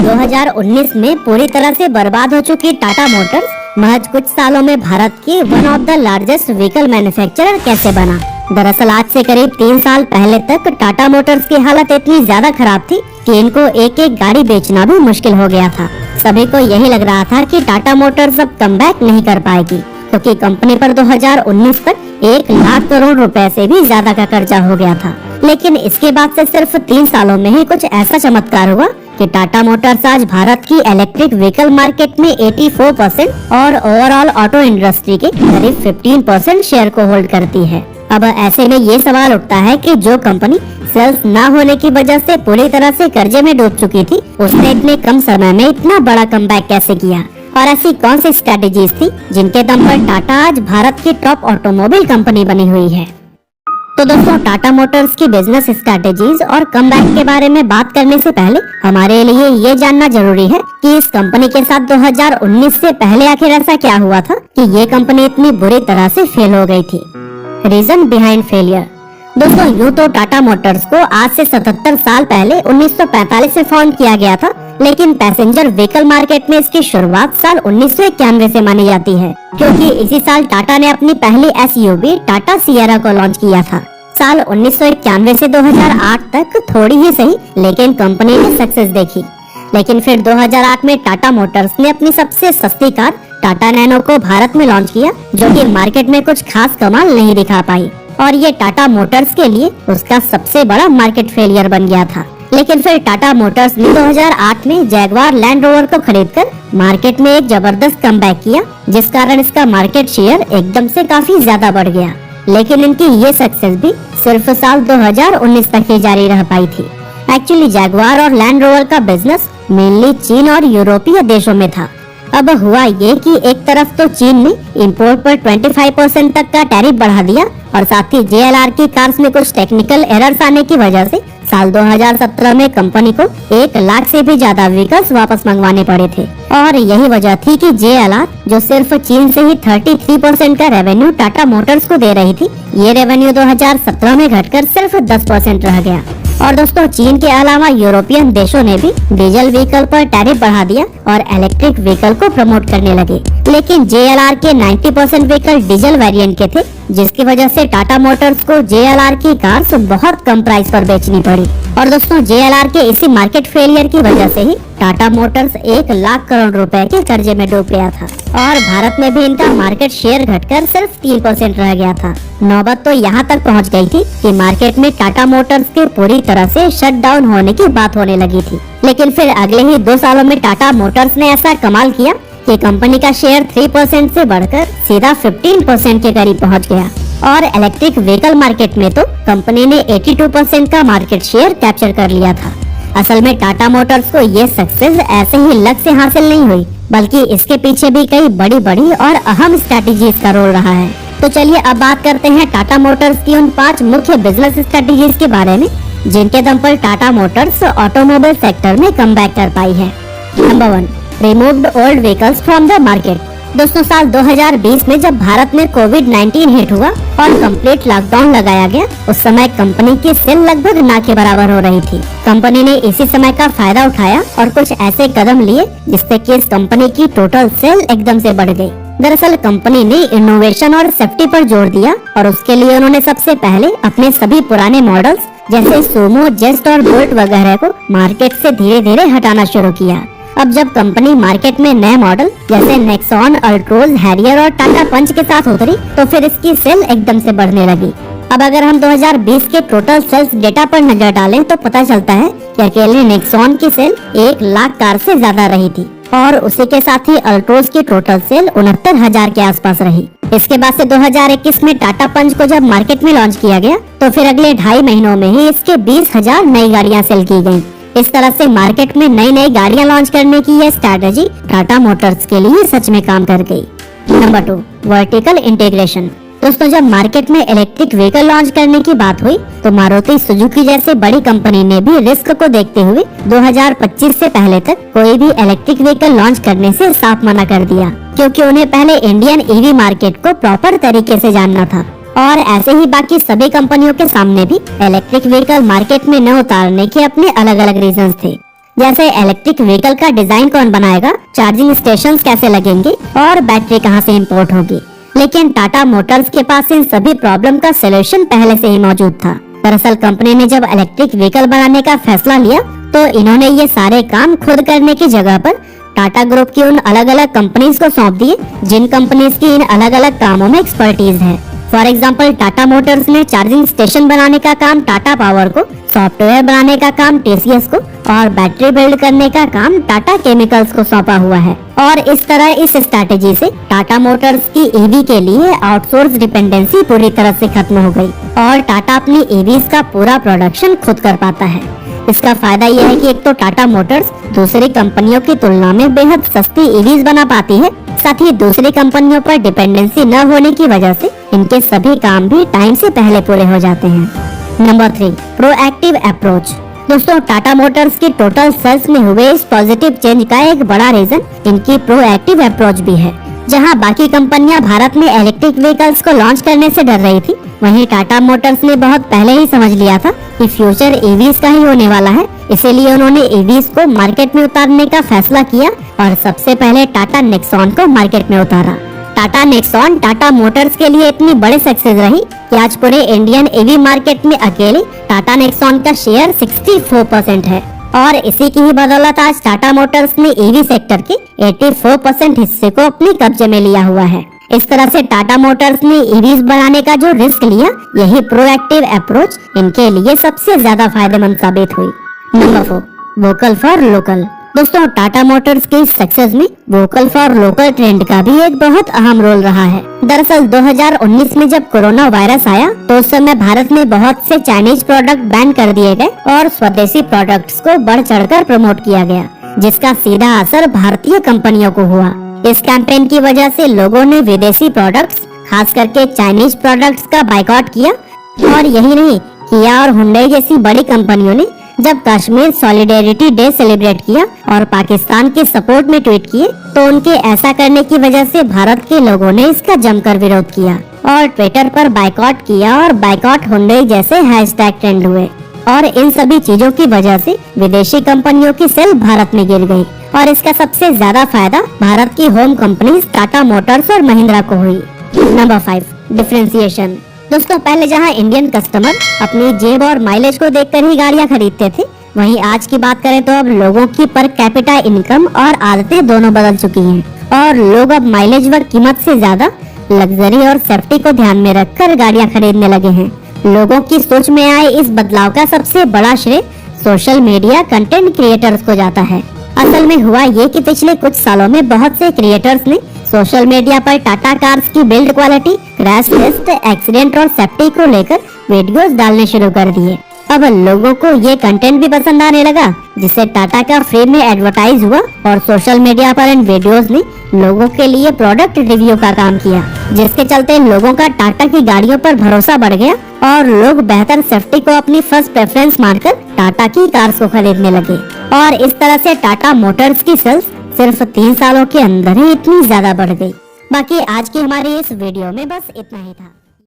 2019 में पूरी तरह से बर्बाद हो चुकी टाटा मोटर्स महज कुछ सालों में भारत की one of the largest vehicle manufacturer कैसे बना। दरअसल आज से करीब 3 साल पहले तक टाटा मोटर्स की हालत इतनी ज्यादा खराब थी कि इनको एक एक गाड़ी बेचना भी मुश्किल हो गया था। सभी को यही लग रहा था कि टाटा मोटर्स अब कमबैक नहीं कर पाएगी, क्योंकि कंपनी पर 2019 तक 1 लाख करोड़ रुपए से भी ज्यादा का कर्जा हो गया था। लेकिन इसके बाद से सिर्फ 3 सालों में ही कुछ ऐसा चमत्कार हुआ कि टाटा मोटर्स आज भारत की इलेक्ट्रिक व्हीकल मार्केट में 84% और ओवरऑल ऑटो इंडस्ट्री के करीब 15% शेयर को होल्ड करती है। अब ऐसे में ये सवाल उठता है कि जो कंपनी सेल्स न होने की वजह से पूरी तरह से कर्जे में डूब चुकी थी, उसने इतने कम समय में इतना बड़ा कमबैक कैसे किया, और ऐसी कौन सी स्ट्रेटेजीज थी जिनके दम पर टाटा आज भारत की टॉप ऑटोमोबाइल कंपनी बनी हुई है। तो दोस्तों, टाटा मोटर्स की बिजनेस स्ट्रेटेजीज और कमबैक के बारे में बात करने से पहले हमारे लिए ये जानना जरूरी है कि इस कंपनी के साथ 2019 से पहले आखिर ऐसा क्या हुआ था कि ये कंपनी इतनी बुरी तरह से फेल हो गई थी। Reason behind failure. दोस्तों, यूँ तो टाटा मोटर्स को आज से 77 साल पहले 1945 में फाउंड किया गया था, लेकिन पैसेंजर व्हीकल मार्केट में इसकी शुरुआत साल 1991 से मानी जाती है, क्योंकि इसी साल टाटा ने अपनी पहली एसयूवी टाटा सियरा को लॉन्च किया था। साल 1991 से 2008 तक थोड़ी ही सही, लेकिन कंपनी ने सक्सेस देखी। लेकिन फिर 2008 में टाटा मोटर्स ने अपनी सबसे सस्ती कार टाटा नैनो को भारत में लॉन्च किया, जो कि मार्केट में कुछ खास कमाल नहीं दिखा पाई, और ये टाटा मोटर्स के लिए उसका सबसे बड़ा मार्केट फेलियर बन गया था। लेकिन फिर टाटा मोटर्स ने 2008 में जैगवार लैंड रोवर को खरीदकर मार्केट में एक जबरदस्त कमबैक किया, जिस कारण इसका मार्केट शेयर एकदम से काफी ज्यादा बढ़ गया। लेकिन इनकी ये सक्सेस भी सिर्फ साल 2019 तक ही जारी रह पाई थी। एक्चुअली जैगवार और लैंड रोवर का बिजनेस मेनली चीन और यूरोपीय देशों में था। अब हुआ ये कि एक तरफ तो चीन ने इंपोर्ट पर 25% तक का टैरिफ बढ़ा दिया, और साथ ही JLR की कार्स में कुछ टेक्निकल एरर्स आने की वजह से साल 2017 में कंपनी को 1 लाख से भी ज्यादा व्हीकल्स वापस मंगवाने पड़े थे। और यही वजह थी कि JLR, जो सिर्फ चीन से ही 33% का रेवेन्यू टाटा मोटर्स को दे रही थी, ये रेवेन्यू 2017 में घटकर सिर्फ 10% रह गया। और दोस्तों, चीन के अलावा यूरोपियन देशों ने भी डीजल व्हीकल पर टैरिफ बढ़ा दिया और इलेक्ट्रिक व्हीकल को प्रमोट करने लगे। लेकिन JLR के 90% व्हीकल डीजल वेरिएंट के थे, जिसकी वजह से टाटा मोटर्स को JLR की कार्स बहुत कम प्राइस पर बेचनी पड़ी। और दोस्तों, JLR के इसी मार्केट फेलियर की वजह से ही टाटा मोटर्स 1 लाख करोड़ रुपए के कर्जे में डूब गया था, और भारत में भी इनका मार्केट शेयर घटकर सिर्फ 3% रह गया था। नौबत तो यहाँ तक पहुँच गई थी कि मार्केट में टाटा मोटर्स के पूरी तरह से शट डाउन होने की बात होने लगी थी। लेकिन फिर अगले ही 2 सालों में टाटा मोटर्स ने ऐसा कमाल किया कि कंपनी का शेयर 3% से बढ़कर सीधा 15% के करीब पहुँच गया, और इलेक्ट्रिक व्हीकल मार्केट में तो कंपनी ने 82% का मार्केट शेयर कैप्चर कर लिया था। असल में टाटा मोटर्स को ये सक्सेस ऐसे ही लक से हासिल नहीं हुई, बल्कि इसके पीछे भी कई बड़ी बड़ी और अहम स्ट्रेटेजीज का रोल रहा है। तो चलिए अब बात करते हैं टाटा मोटर्स की उन 5 मुख्य बिजनेस स्ट्रेटेजीज के बारे में, जिनके दम पर टाटा मोटर्स ऑटोमोबाइल सेक्टर में कमबैक कर पाई है। Number 1, removed old vehicles from the market. दोस्तों, साल 2020 में जब भारत में कोविड-19 हिट हुआ और कंप्लीट लॉकडाउन लगाया गया, उस समय कंपनी की सेल लगभग ना के बराबर हो रही थी। कंपनी ने इसी समय का फायदा उठाया और कुछ ऐसे कदम लिए जिससे कि इस कंपनी की टोटल सेल एकदम से बढ़ गई। दरअसल कंपनी ने इनोवेशन और सेफ्टी पर जोर दिया, और उसके लिए उन्होंने सबसे पहले अपने सभी पुराने मॉडल्स जैसे सुमो, जेस्ट और बोल्ट वगैरह को मार्केट से धीरे धीरे हटाना शुरू किया। अब जब कंपनी मार्केट में नए मॉडल जैसे नेक्सॉन, अल्ट्रोज, हैरियर और टाटा पंच के साथ उतरी, तो फिर इसकी सेल एकदम से बढ़ने लगी। अब अगर हम 2020 के टोटल सेल्स डेटा पर नजर डालें तो पता चलता है कि अकेले नेक्सॉन की सेल 1 लाख कार से ज्यादा रही थी, और उसी के साथ ही अल्ट्रोज की टोटल सेल 69,000 के आसपास रही। इसके बाद से 2021 में टाटा पंच को जब मार्केट में लॉन्च किया गया, तो फिर अगले 2.5 महीनों में ही इसके 20,000 नई गाड़ियां सेल की गयी। इस तरह से मार्केट में नई नई गाड़ियां लॉन्च करने की यह स्ट्रैटेजी टाटा मोटर्स के लिए सच में काम कर गई। Number 2, vertical integration. दोस्तों, जब मार्केट में इलेक्ट्रिक व्हीकल लॉन्च करने की बात हुई, तो मारुति सुजुकी जैसे बड़ी कंपनी ने भी रिस्क को देखते हुए 2025 से पहले तक कोई भी इलेक्ट्रिक व्हीकल लॉन्च करने से साफ मना कर दिया, क्योंकि उन्हें पहले इंडियन ईवी मार्केट को प्रॉपर तरीके से जानना था। और ऐसे ही बाकी सभी कंपनियों के सामने भी इलेक्ट्रिक व्हीकल मार्केट में न उतारने के अपने अलग अलग रीजंस थे। जैसे इलेक्ट्रिक व्हीकल का डिजाइन कौन बनाएगा, चार्जिंग स्टेशंस कैसे लगेंगे और बैटरी कहां से इंपोर्ट होगी। लेकिन टाटा मोटर्स के पास इन सभी प्रॉब्लम का सलूशन पहले से ही मौजूद था। दरअसल कंपनी ने जब इलेक्ट्रिक व्हीकल बनाने का फैसला लिया तो इन्होंने ये सारे काम खुद करने की जगह पर टाटा ग्रुप की उन अलग अलग कंपनीज को सौंप दिए जिन कंपनीज की इन अलग अलग कामों में एक्सपर्टीज है। फॉर एग्जाम्पल टाटा मोटर्स ने चार्जिंग स्टेशन बनाने का काम टाटा पावर को, सॉफ्टवेयर बनाने का काम टीसीएस को और बैटरी बिल्ड करने का काम टाटा केमिकल्स को सौंपा हुआ है। और इस तरह इस स्ट्रैटेजी से टाटा मोटर्स की ईवी के लिए आउटसोर्स डिपेंडेंसी पूरी तरह से खत्म हो गई और टाटा अपनी ईवीज का पूरा प्रोडक्शन खुद कर पाता है। इसका फायदा यह है कि एक तो टाटा मोटर्स दूसरी कंपनियों की तुलना में बेहद सस्ती ईवीज बना पाती है, साथ ही दूसरी कंपनियों पर डिपेंडेंसी न होने की वजह से इनके सभी काम भी टाइम से पहले पूरे हो जाते हैं। Number 3, proactive approach. दोस्तों, टाटा मोटर्स की टोटल सेल्स में हुए इस पॉजिटिव चेंज का एक बड़ा रीजन इनकी प्रोएक्टिव अप्रोच भी है। जहां बाकी कंपनियां भारत में इलेक्ट्रिक व्हीकल्स को लॉन्च करने से डर रही थी, वहीं टाटा मोटर्स ने बहुत पहले ही समझ लिया था कि फ्यूचर ईवीज का ही होने वाला है। इसीलिए उन्होंने ईवीज को मार्केट में उतारने का फैसला किया और सबसे पहले टाटा नेक्सॉन को मार्केट में उतारा। टाटा नेक्सॉन टाटा मोटर्स के लिए इतनी बड़ी सक्सेस रही कि आज पूरे इंडियन ईवी मार्केट में अकेले टाटा नेक्सॉन का शेयर 64% है और इसी की ही बदौलत आज टाटा मोटर्स ने ईवी सेक्टर के 84% हिस्से को अपने कब्जे में लिया हुआ है। इस तरह से टाटा मोटर्स ने ईवीज बनाने का जो रिस्क लिया, यही प्रोएक्टिव अप्रोच इनके लिए सबसे ज्यादा फायदेमंद साबित हुई। Number 4, vocal for local. दोस्तों, टाटा मोटर्स के सक्सेस में वोकल फॉर लोकल ट्रेंड का भी एक बहुत अहम रोल रहा है। दरअसल 2019 में जब कोरोना वायरस आया तो उस समय भारत में बहुत से चाइनीज प्रोडक्ट बैन कर दिए गए और स्वदेशी प्रोडक्ट्स को बढ़ चढ़कर प्रमोट किया गया, जिसका सीधा असर भारतीय कंपनियों को हुआ। इस कैंपेन की वजह से लोगों ने विदेशी प्रोडक्ट्स, खास करके चाइनीज प्रोडक्ट्स का बाइकआउट किया। और यही नहीं, किया और हुंडई जैसी बड़ी कंपनियों ने जब कश्मीर सॉलिडेरिटी डे सेलिब्रेट किया और पाकिस्तान के सपोर्ट में ट्वीट किए तो उनके ऐसा करने की वजह से भारत के लोगों ने इसका जमकर विरोध किया और ट्विटर पर बाइकआउट किया और बाइकआउट हुंडई जैसे हैशटैग ट्रेंड हुए। और इन सभी चीजों की वजह से विदेशी कंपनियों की सेल भारत में गिर गई और इसका सबसे ज्यादा फायदा भारत की होम कंपनीज टाटा मोटर्स और महिंद्रा को हुई। Number 5, differentiation. दोस्तों, पहले जहां इंडियन कस्टमर अपनी जेब और माइलेज को देखकर ही गाड़ियां खरीदते थे, वहीं आज की बात करें तो अब लोगों की पर कैपिटा इनकम और आदतें दोनों बदल चुकी हैं और लोग अब माइलेज व कीमत से ज्यादा लग्जरी और सेफ्टी को ध्यान में रखकर गाड़ियां खरीदने लगे हैं। लोगों की सोच में आए इस बदलाव का सबसे बड़ा श्रेय सोशल मीडिया कंटेंट क्रिएटर्स को जाता है। असल में हुआ ये कि पिछले कुछ सालों में बहुत से क्रिएटर्स ने सोशल मीडिया पर टाटा कार्स की build quality, crash test, accident और सेफ्टी को लेकर वीडियोस डालने शुरू कर दिए। अब लोगों को ये कंटेंट भी पसंद आने लगा, जिससे टाटा का फ्री में एडवर्टाइज हुआ और सोशल मीडिया पर इन वीडियोस ने लोगों के लिए प्रोडक्ट रिव्यू का काम किया, जिसके चलते लोगों का टाटा की गाड़ियों पर भरोसा बढ़ गया और लोग बेहतर सेफ्टी को अपनी फर्स्ट प्रेफरेंस मानकर टाटा की कार्स को खरीदने लगे। और इस तरह से टाटा मोटर्स की सेल्स सिर्फ 3 सालों के अंदर ही इतनी ज्यादा बढ़ गई। बाकी आज की हमारी इस वीडियो में बस इतना ही था।